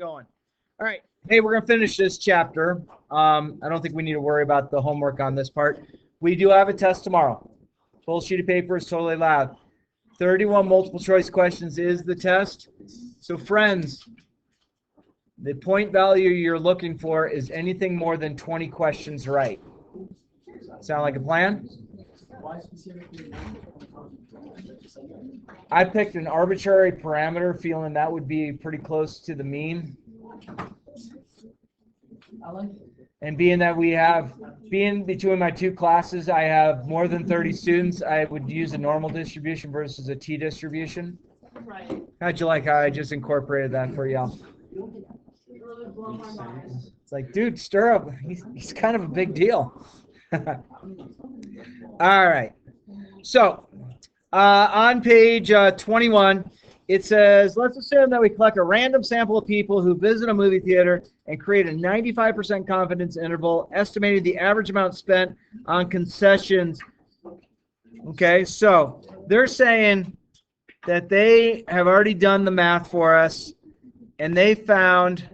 going. All right. Hey, we're going to finish this chapter. I don't think we need to worry about the homework on this part. We do have a test tomorrow. Full sheet of paper is totally allowed. 31 multiple choice questions is the test. So friends, the point value you're looking for is anything more than 20 questions right. Sound like a plan? I picked an arbitrary parameter, feeling that would be pretty close to the mean. And being between my two classes, I have more than 30 students, I would use a normal distribution versus a t-distribution. Right. How'd you like how I just incorporated that for y'all? It's like, dude, Stirrup, he's kind of a big deal. All right. So, on page 21, it says, let's assume that we collect a random sample of people who visit a movie theater and create a 95% confidence interval, estimating the average amount spent on concessions. Okay, so they're saying that they have already done the math for us, and they found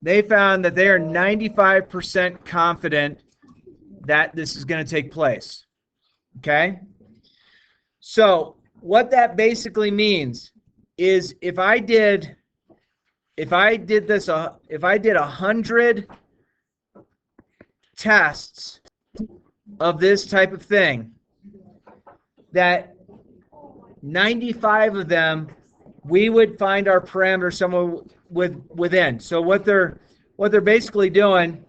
that they are 95% confident that this is going to take place. Okay? So what that basically means is if I did 100 tests of this type of thing, that 95 of them we would find our parameter somewhere within. So what they're basically doing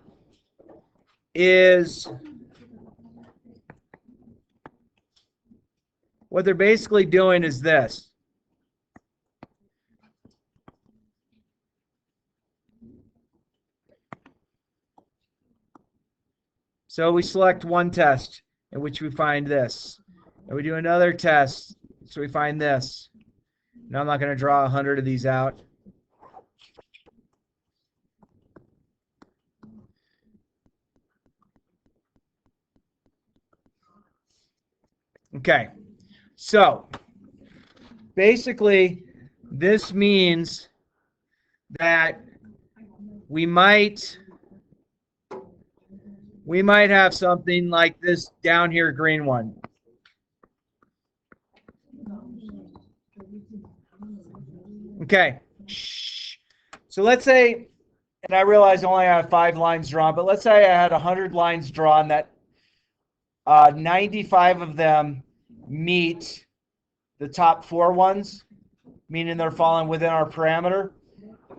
is this. So we select one test in which we find this. And we do another test, so we find this. Now I'm not going to draw 100 of these out. Okay. So basically, this means that we might have something like this down here, green one. Okay. So let's say, and I realize I only have 5 lines drawn, but let's say I had 100 lines drawn that 95 of them meet the top 4 ones, meaning they're falling within our parameter.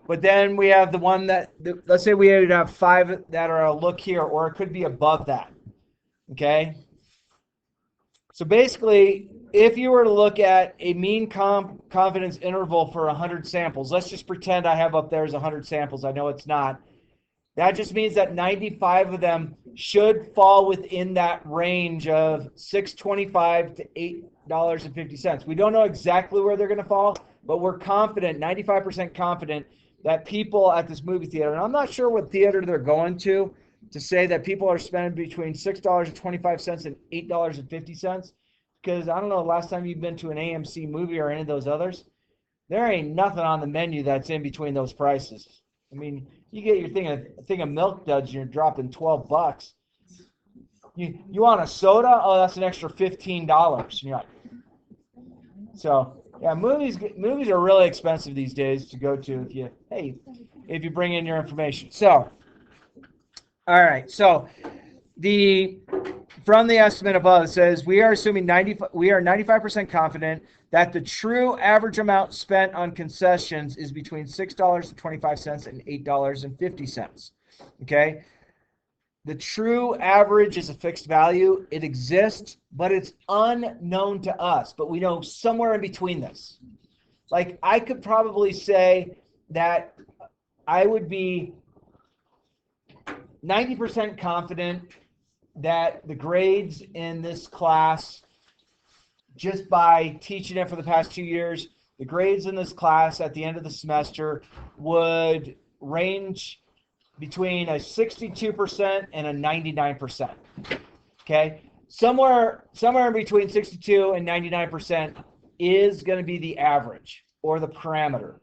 But then we have the one that, let's say we would have 5 that are a look here, or it could be above that. Okay? So basically, if you were to look at a mean confidence interval for 100 samples, let's just pretend I have up there as 100 samples. I know it's not. That just means that 95 of them should fall within that range of $6.25 to $8.50. We don't know exactly where they're going to fall, but we're confident, 95% confident, that people at this movie theater, and I'm not sure what theater they're going to say that people are spending between $6.25 and $8.50, because I don't know the last time you've been to an AMC movie or any of those others. There ain't nothing on the menu that's in between those prices. I mean, you get your thing of Milk Duds, and you're dropping $12. You want a soda? Oh, that's an extra $15. And you're like, so yeah, movies are really expensive these days to go to if you bring in your information. So, all right. So from the estimate above, it says we are assuming 95% confident that the true average amount spent on concessions is between $6.25 and $8.50. Okay? The true average is a fixed value. It exists, but it's unknown to us. But we know somewhere in between this. Like, I could probably say that I would be 90% confident that the grades in this class, just by teaching it for the past 2 years, the grades in this class at the end of the semester would range between a 62% and a 99%. Okay? Somewhere in between 62 and 99% is going to be the average or the parameter.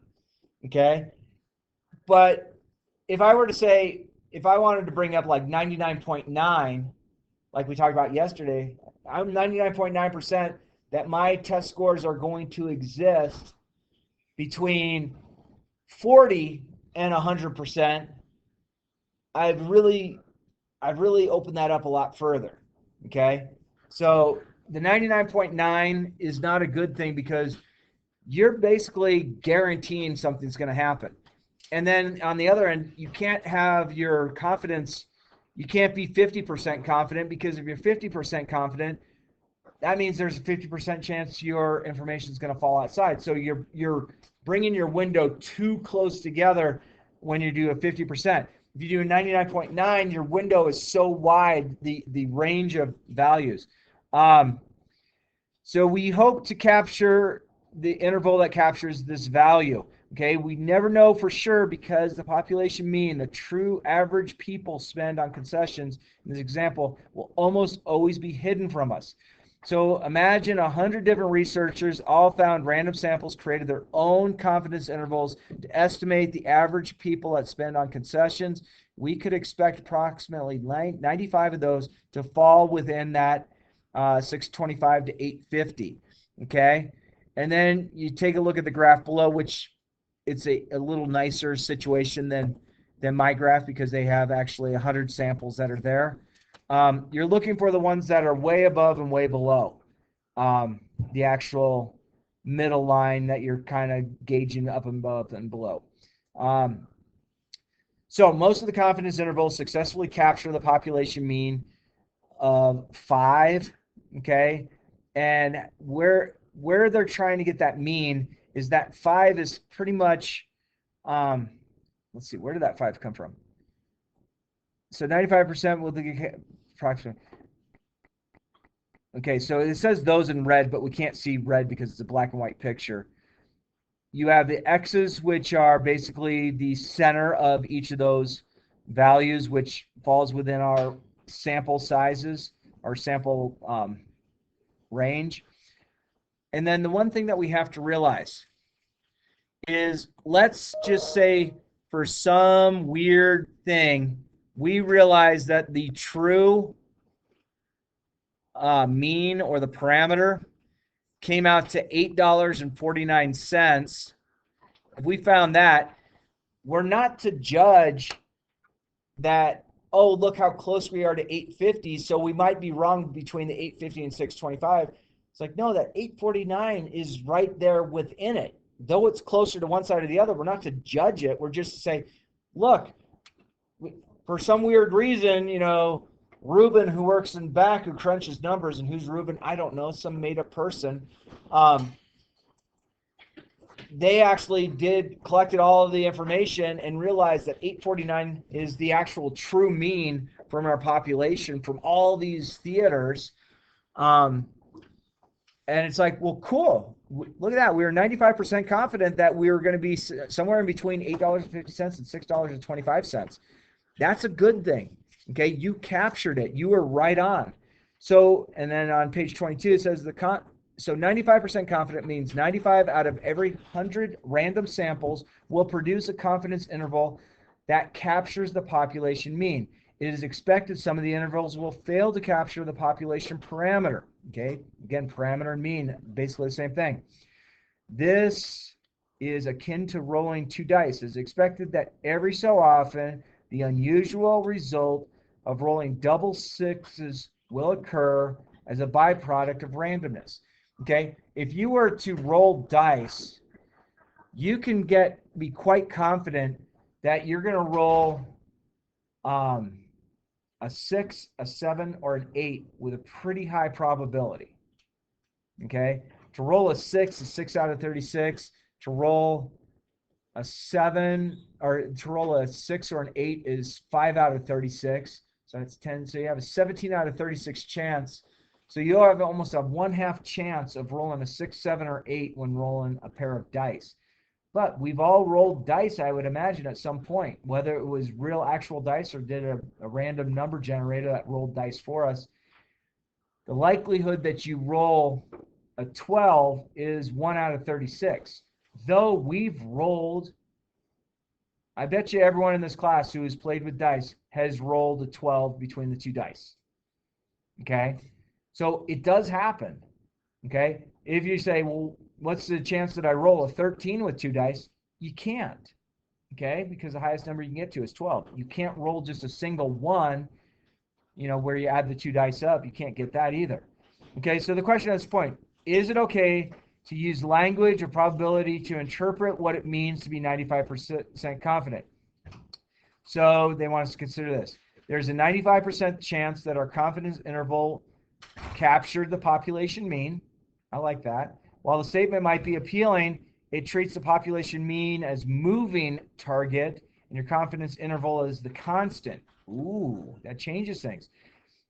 Okay. But if I were to say, if I wanted to bring up like 99.9, like we talked about yesterday, I'm 99.9% that my test scores are going to exist between 40 and 100%. I've really opened that up a lot further. Okay. So the 99.9 is not a good thing because you're basically guaranteeing something's going to happen. And then on the other end, you can't have your confidence, you can't be 50% confident, because if you're 50% confident, that means there's a 50% chance your information is going to fall outside. So you're bringing your window too close together when you do a 50%. If you do a 99.9, your window is so wide, the range of values. So we hope to capture the interval that captures this value. Okay, we never know for sure because the population mean, the true average people spend on concessions in this example, will almost always be hidden from us. So imagine 100 different researchers all found random samples, created their own confidence intervals to estimate the average people that spend on concessions. We could expect approximately 95 of those to fall within that 625 to 850. Okay, and then you take a look at the graph below, which it's a little nicer situation than my graph because they have actually 100 samples that are there. You're looking for the ones that are way above and way below the actual middle line that you're kind of gauging up and above and below. So most of the confidence intervals successfully capture the population mean of 5. Okay, and where they're trying to get that mean is that 5 is pretty much, let's see, where did that 5 come from? So 95% will be approximately. Okay, so it says those in red, but we can't see red because it's a black and white picture. You have the X's, which are basically the center of each of those values, which falls within our sample sizes, our sample range. And then the one thing that we have to realize is, let's just say for some weird thing, we realize that the true mean, or the parameter, came out to $8.49. If we found that, we're not to judge that, oh, look how close we are to 850, so we might be wrong between the 850 and 625. It's like, no, that 849 is right there within it. Though it's closer to one side or the other, we're not to judge it. We're just to say, look, for some weird reason, Ruben, who works in back, who crunches numbers, and who's Ruben? I don't know, some made-up person. They actually collected all of the information and realized that 849 is the actual true mean from our population from all these theaters. And it's like, well, cool. Look at that. We were 95% confident that we were going to be somewhere in between $8.50 and $6.25. That's a good thing. Okay, you captured it. You were right on. So, and then on page 22, it says so 95% confident means 95 out of every 100 random samples will produce a confidence interval that captures the population mean. It is expected some of the intervals will fail to capture the population parameter. Okay, again, parameter and mean, basically the same thing. This is akin to rolling 2 dice. It is expected that every so often the unusual result of rolling double sixes will occur as a byproduct of randomness. Okay, if you were to roll dice, you can be quite confident that you're going to roll a 6, a 7, or an 8 with a pretty high probability. Okay, to roll a 6 is 6 out of 36. To roll a 7, or to roll a 6 or an 8 is 5 out of 36. So it's 10. So you have a 17 out of 36 chance. So you'll have almost a 1/2 chance of rolling a 6, 7, or 8 when rolling a pair of dice. But we've all rolled dice, I would imagine, at some point, whether it was real actual dice or did a random number generator that rolled dice for us. The likelihood that you roll a 12 is 1 out of 36. Though we've rolled I bet you everyone in this class who has played with dice has rolled a 12 between the two dice. Okay? So it does happen. Okay? If you say, well, what's the chance that I roll a 13 with two dice? You can't. Okay? Because the highest number you can get to is 12. You can't roll just a single one, where you add the two dice up. You can't get that either. Okay? So the question at this point, is it okay to use language or probability to interpret what it means to be 95% confident? So they want us to consider this. There's a 95% chance that our confidence interval captured the population mean. I like that. While the statement might be appealing, it treats the population mean as moving target and your confidence interval as the constant. Ooh, that changes things.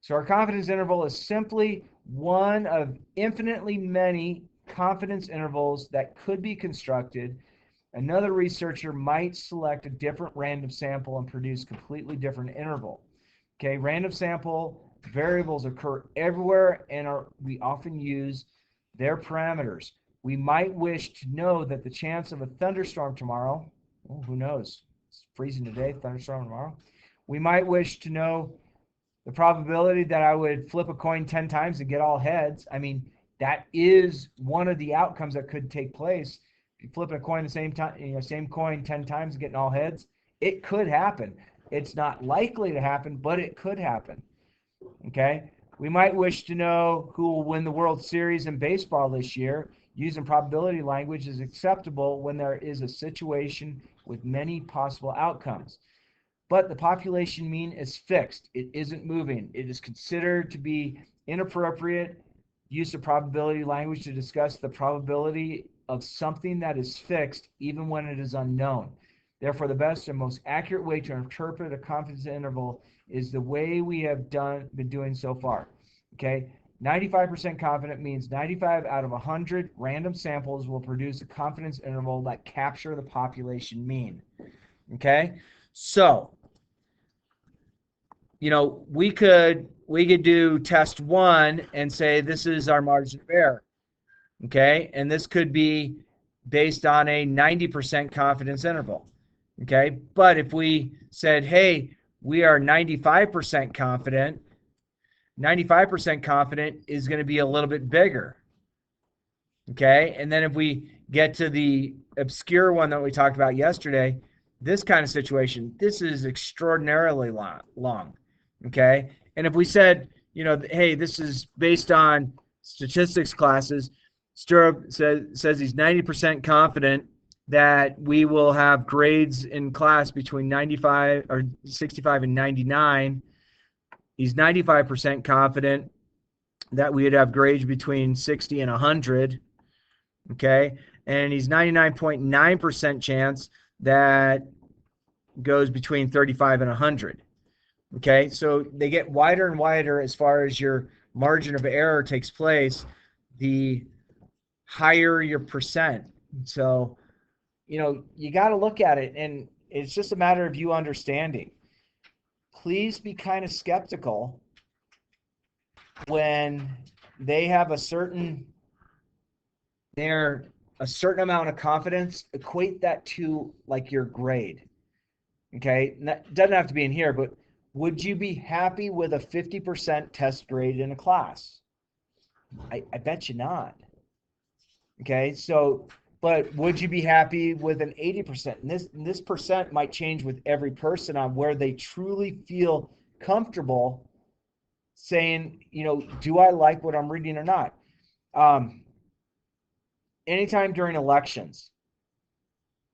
So our confidence interval is simply one of infinitely many confidence intervals that could be constructed. Another researcher might select a different random sample and produce completely different interval. Okay, random sample variables occur everywhere and we often use their parameters. We might wish to know that the chance of a thunderstorm tomorrow, well, who knows? It's freezing today, thunderstorm tomorrow. We might wish to know the probability that I would flip a coin 10 times and get all heads. I mean, that is one of the outcomes that could take place. If you flip a coin the same time, same coin 10 times and getting all heads, it could happen. It's not likely to happen, but it could happen. Okay? We might wish to know who will win the World Series in baseball this year. Using probability language is acceptable when there is a situation with many possible outcomes. But the population mean is fixed. It isn't moving. It is considered to be inappropriate use of probability language to discuss the probability of something that is fixed even when it is unknown. Therefore, the best and most accurate way to interpret a confidence interval is the way we have been doing so far. Okay, 95% confident means 95 out of 100 random samples will produce a confidence interval that capture the population mean. Okay, so we could do test 1 and say this is our margin of error. Okay, and this could be based on a 90% confidence interval. Okay, but if we said, hey, we are 95% confident, 95% confident is going to be a little bit bigger. Okay, and then if we get to the obscure one that we talked about yesterday, this kind of situation, this is extraordinarily long. Okay, and if we said, hey, this is based on statistics classes, Stirrup says he's 90% confident that we will have grades in class between 95 or 65 and 99. He's 95% confident that we would have grades between 60 and 100. Okay, and he's 99.9% chance that goes between 35 and 100. Okay, so they get wider and wider as far as your margin of error takes place, the higher your percent. So, you got to look at it, and it's just a matter of you understanding. Please be kind of skeptical when they have a certain amount of confidence. Equate that to like your grade. Okay, that doesn't have to be in here, but would you be happy with a 50% test grade in a class? I bet you not. Okay, so, but would you be happy with an 80%? And this percent might change with every person on where they truly feel comfortable saying, do I like what I'm reading or not? Anytime during elections,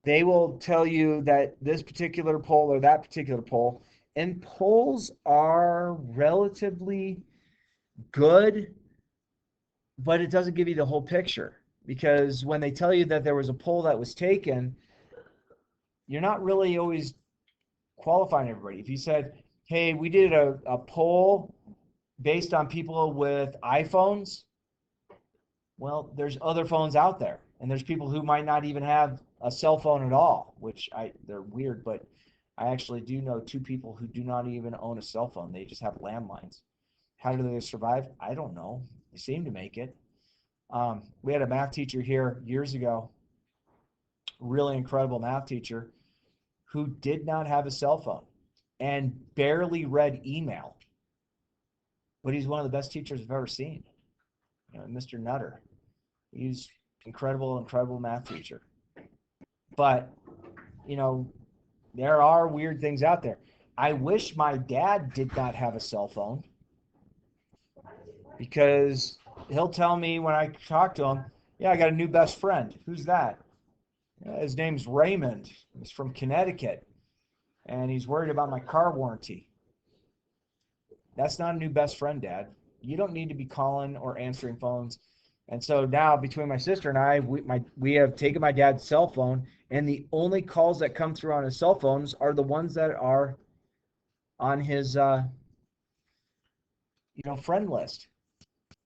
they will tell you that this particular poll or that particular poll, and polls are relatively good, but it doesn't give you the whole picture, because when they tell you that there was a poll that was taken, you're not really always qualifying everybody. If you said, hey, we did a poll based on people with iPhones, well, there's other phones out there, and there's people who might not even have a cell phone at all, which they're weird, but I actually do know 2 people who do not even own a cell phone. They just have landlines. How do they survive? I don't know. They seem to make it. We had a math teacher here years ago, really incredible math teacher, who did not have a cell phone and barely read email. But he's one of the best teachers I've ever seen. Mr. Nutter. He's incredible math teacher. But, there are weird things out there. I wish my dad did not have a cell phone, because he'll tell me when I talk to him, yeah, I got a new best friend. Who's that? His name's Raymond. He's from Connecticut, and he's worried about my car warranty. That's not a new best friend, Dad. You don't need to be calling or answering phones. And so now, between my sister and I, we have taken my dad's cell phone, and the only calls that come through on his cell phones are the ones that are on his friend list.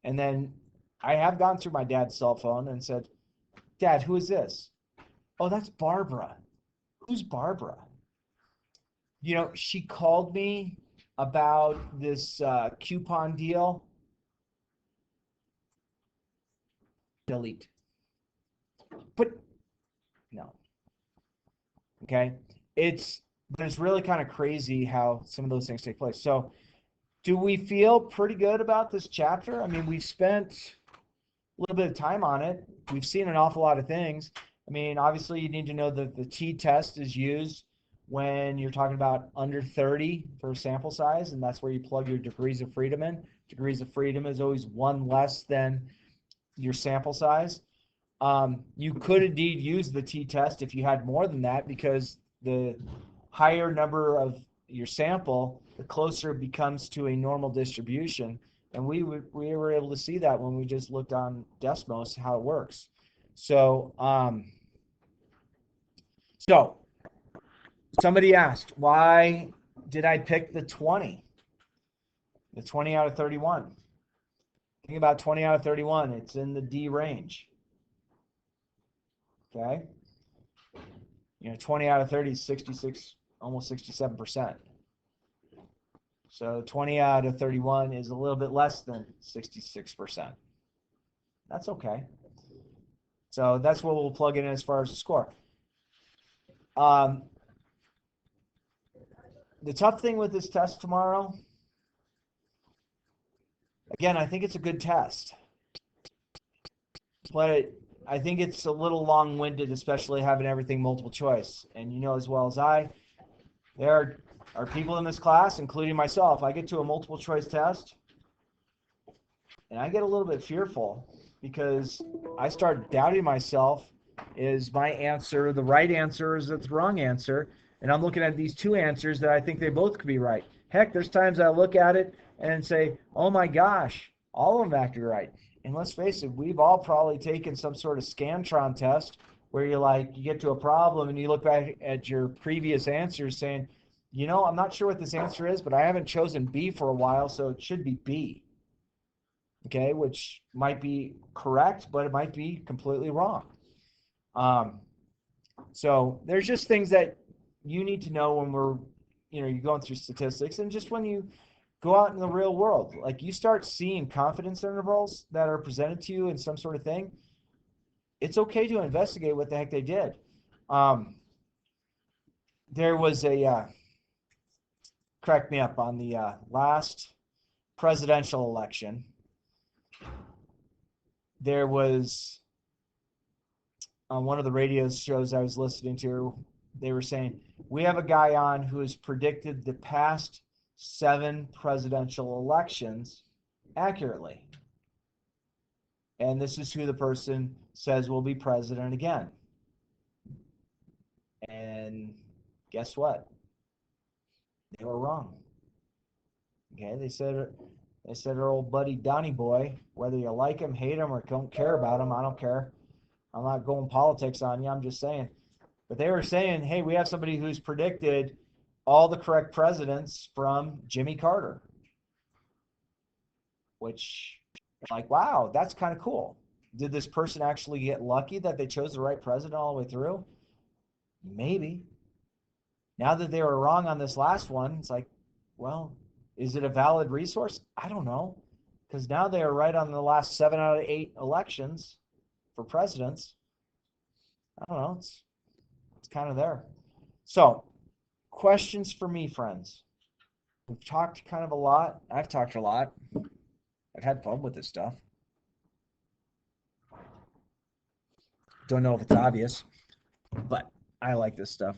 And then I have gone through my dad's cell phone and said, Dad, who is this? Oh, that's Barbara. Who's Barbara? She called me about this coupon deal. Delete. But no. Okay. It's really kind of crazy how some of those things take place. So do we feel pretty good about this chapter? I mean, we've spent a little bit of time on it. We've seen an awful lot of things. I mean, obviously you need to know that the t-test is used when you're talking about under 30 for sample size, and that's where you plug your degrees of freedom in. Degrees of freedom is always one less than your sample size. You could indeed use the t-test if you had more than that, because the higher number of your sample, the closer it becomes to a normal distribution. And we were able to see that when we just looked on Desmos how it works. So somebody asked, why did I pick the 20? The 20 out of 31. Think about 20 out of 31. It's in the D range. Okay? 20 out of 30 is 66, almost 67%. So 20 out of 31 is a little bit less than 66%. That's okay. So that's what we'll plug in as far as the score. The tough thing with this test tomorrow, again, I think it's a good test, but I think it's a little long-winded, especially having everything multiple choice. And you know as well as I, there are people in this class, including myself, I get to a multiple choice test and I get a little bit fearful, because I start doubting myself. Is my answer the right answer, or is it the wrong answer? And I'm looking at these two answers that I think they both could be right. Heck, there's times I look at it and say, oh my gosh, all of them have to be right. And let's face it, we've all probably taken some sort of Scantron test where you get to a problem and you look back at your previous answers saying, I'm not sure what this answer is, but I haven't chosen B for a while, so it should be B. Okay, which might be correct, but it might be completely wrong. So there's just things that you need to know when you're going through statistics, and just when you go out in the real world, like you start seeing confidence intervals that are presented to you in some sort of thing, it's okay to investigate what the heck they did. There was crack me up on the last presidential election. There was, on one of the radio shows I was listening to, they were saying, we have a guy on who has predicted the past 7 presidential elections accurately. And this is who the person says will be president again. And guess what? They were wrong. Okay, they said our old buddy Donnie Boy, whether you like him, hate him, or don't care about him, I don't care. I'm not going politics on you, I'm just saying. But they were saying, hey, we have somebody who's predicted all the correct presidents from Jimmy Carter. Which, wow, that's kind of cool. Did this person actually get lucky that they chose the right president all the way through? Maybe. Now that they were wrong on this last one, it's well, is it a valid resource? I don't know. Because now they are right on the last 7 out of 8 elections for presidents. I don't know. It's kind of there. So questions for me, friends? We've talked kind of a lot. I've talked a lot. I've had fun with this stuff. Don't know if it's obvious, but I like this stuff.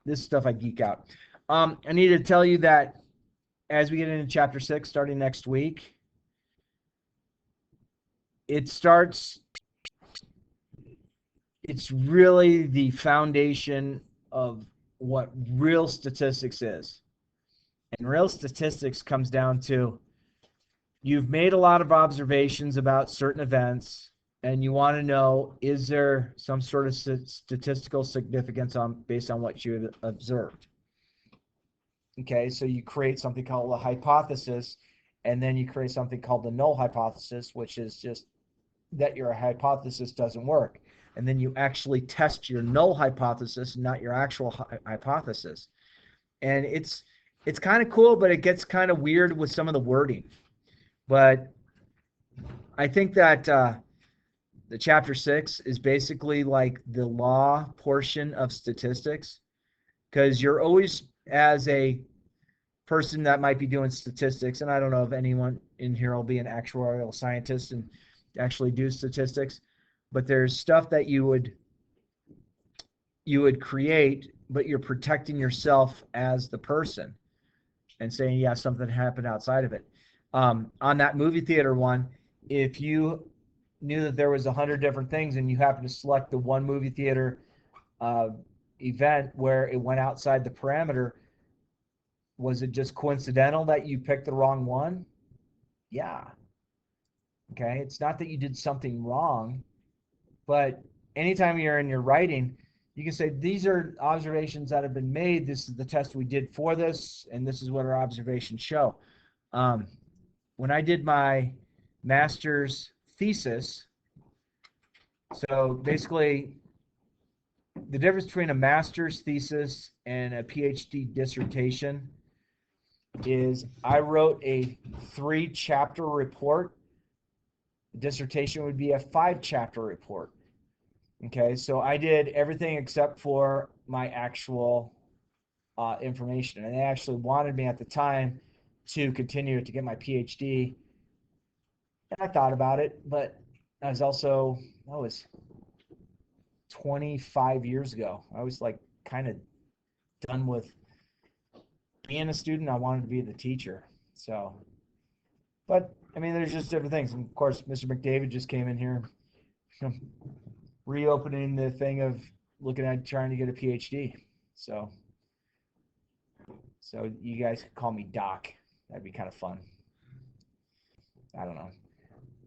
This stuff I geek out. I need to tell you that as we get into chapter 6, starting next week, it's really the foundation of what real statistics is. And real statistics comes down to you've made a lot of observations about certain events, and you want to know, is there some sort of statistical significance based on what you observed? Okay, so you create something called a hypothesis, and then you create something called the null hypothesis, which is just that your hypothesis doesn't work. And then you actually test your null hypothesis, not your actual hypothesis. And it's kind of cool, but it gets kind of weird with some of the wording. But I think that the chapter 6 is basically like the law portion of statistics, because you're always, as a person that might be doing statistics, and I don't know if anyone in here will be an actuarial scientist and actually do statistics, but there's stuff that you would create, but you're protecting yourself as the person and saying, yeah, something happened outside of it. On that movie theater one, if you knew that there was 100 different things and you happen to select the one movie theater event where it went outside the parameter, was it just coincidental that you picked the wrong one? Yeah. Okay. It's not that you did something wrong, but anytime you're in your writing, you can say, these are observations that have been made. This is the test we did for this, and this is what our observations show. When I did my master's thesis, so basically the difference between a master's thesis and a PhD dissertation is I wrote a 3-chapter report. The dissertation would be a 5-chapter report. Okay, so I did everything except for my actual information. And they actually wanted me at the time to continue to get my PhD. And I thought about it, but I was 25 years ago. I was like kind of done with being a student. I wanted to be the teacher. So, but I mean, there's just different things. And of course, Mr. McDavid just came in here, reopening the thing of looking at trying to get a PhD. So you guys could call me Doc. That'd be kind of fun. I don't know.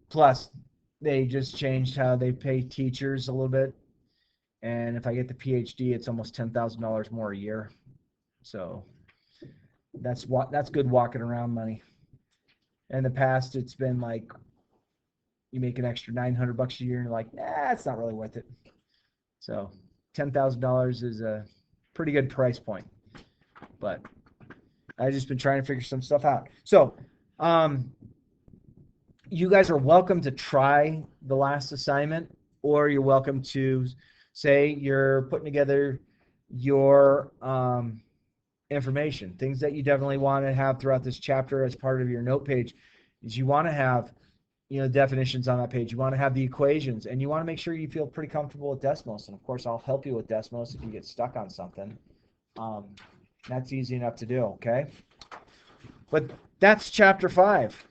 Plus, they just changed how they pay teachers a little bit. And if I get the PhD, it's almost $10,000 more a year. So that's good walking around money. In the past, it's been like you make an extra $900 a year, and you're like, it's not really worth it. So $10,000 is a pretty good price point. But I've just been trying to figure some stuff out. So you guys are welcome to try the last assignment, or you're welcome to say you're putting together your information. Things that you definitely want to have throughout this chapter as part of your note page is you want to have, definitions on that page. You want to have the equations, and you want to make sure you feel pretty comfortable with Desmos. And of course, I'll help you with Desmos if you get stuck on something. That's easy enough to do, okay? But that's chapter 5.